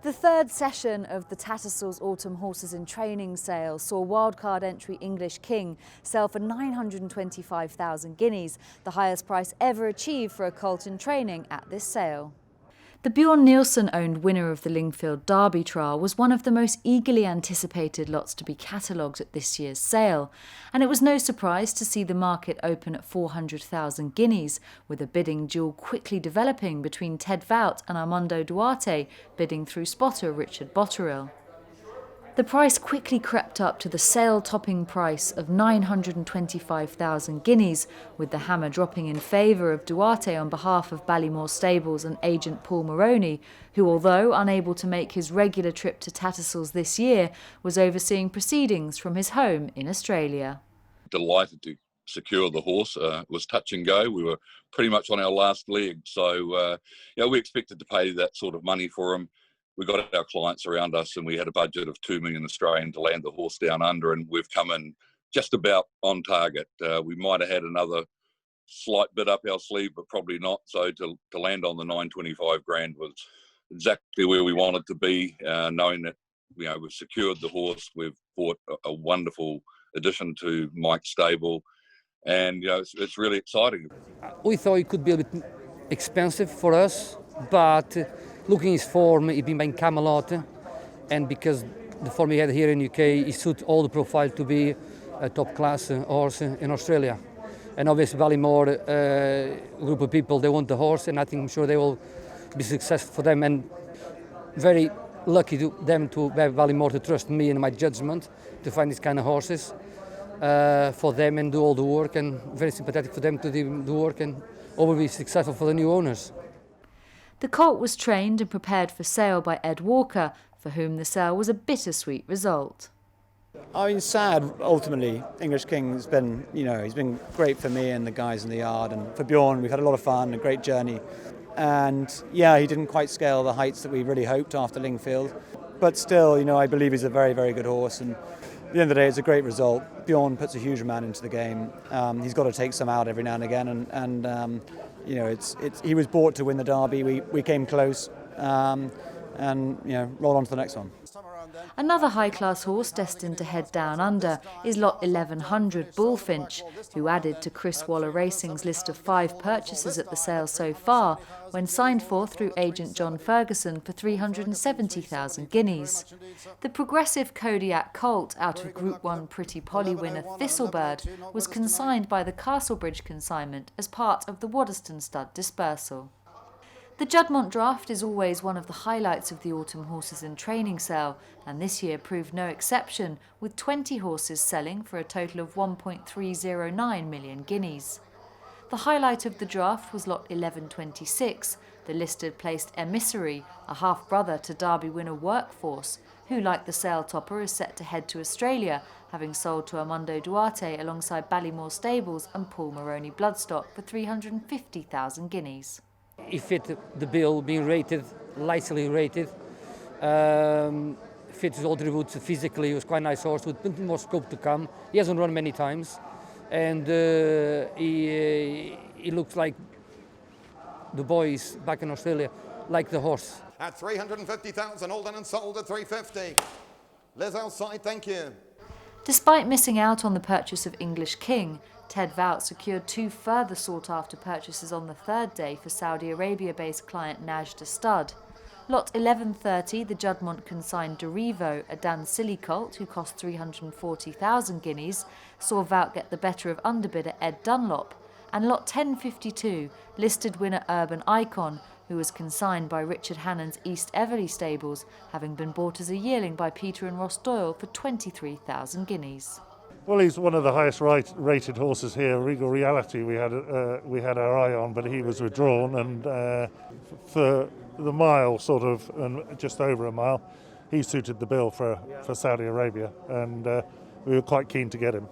The third session of the Tattersalls Autumn Horses in Training sale saw wildcard entry English King sell for 925,000 guineas, the highest price ever achieved for a colt in training at this sale. The Bjorn Nielsen-owned winner of the Lingfield Derby trial was one of the most eagerly anticipated lots to be catalogued at this year's sale, and it was no surprise to see the market open at 400,000 guineas, with a bidding duel quickly developing between Ted Wout and Armando Duarte, bidding through spotter Richard Botterill. The price quickly crept up to the sale-topping price of 925,000 guineas, with the hammer dropping in favour of Duarte on behalf of Ballymore Stables and agent Paul Moroney, who, although unable to make his regular trip to Tattersalls this year, was overseeing proceedings from his home in Australia. Delighted to secure the horse. It was touch and go. We were pretty much on our last leg, so we expected to pay that sort of money for him. We got our clients around us and we had a budget of 2 million Australian to land the horse down under, and we've come in just about on target. We might have had another slight bit up our sleeve, but probably not. So to land on the 925 grand was exactly where we wanted to be, knowing that we've secured the horse. We've bought a wonderful addition to Mike's stable, and it's really exciting. We thought it could be a bit expensive for us, but looking at his form, he's been buying Camelot, and because the form he had here in UK, it suits all the profile to be a top-class horse in Australia. And obviously Ballymore, group of people, they want the horse, and I'm sure they will be successful for them. And very lucky to them to have Ballymore to trust me and my judgment to find these kind of horses for them and do all the work, and very sympathetic for them to do the work and all will be successful for the new owners. The colt was trained and prepared for sale by Ed Walker, for whom the sale was a bittersweet result. I mean, sad, ultimately. English King's been, he's been great for me and the guys in the yard, and for Bjorn, we've had a lot of fun, a great journey. And yeah, he didn't quite scale the heights that we really hoped after Lingfield. But still, I believe he's a very, very good horse, and at the end of the day, it's a great result. Bjorn puts a huge amount into the game. He's got to take some out every now and again, and he was bought to win the Derby. We came close, and roll on to the next one. Another high-class horse destined to head down under is lot 1100 Bullfinch, who added to Chris Waller Racing's list of 5 purchases at the sale so far, when signed for through agent John Ferguson for 370,000 guineas. The progressive Kodiac colt out of Group 1 Pretty Polly winner Thistlebird was consigned by the Castlebridge consignment as part of the Waddesdon stud dispersal. The Juddmonte draft is always one of the highlights of the Autumn Horses in Training sale, and this year proved no exception, with 20 horses selling for a total of 1.309 million guineas. The highlight of the draft was lot 1126, the listed placed EMISSARY, a half-brother to Derby winner Workforce, who, like the sale topper, is set to head to Australia, having sold to Armando Duarte alongside Ballymore Stables and Paul Moroney Bloodstock for 350,000 guineas. He fit the bill, being rated, lightly rated, fit all the routes physically. He was quite a nice horse with plenty more scope to come. He hasn't run many times, and he looks like the boys back in Australia, like the horse. At 350,000, all done and sold at 350. Liz outside, thank you. Despite missing out on the purchase of English King, Ted Wout secured 2 further sought-after purchases on the third day for Saudi Arabia-based client Najd Stud. Lot 1130, the Juddmonte consigned DEREVO, a Dansili colt who cost 340,000 guineas, saw Wout get the better of underbidder Ed Dunlop, and lot 1052, listed winner Urban Icon, who was consigned by Richard Hannon's East Everley Stables, having been bought as a yearling by Peter and Ross Doyle for 23,000 guineas. Well, he's one of the highest rated horses here. Regal Reality we had our eye on, but he was withdrawn, and for the mile, sort of, and just over a mile, he suited the bill for Saudi Arabia, and we were quite keen to get him.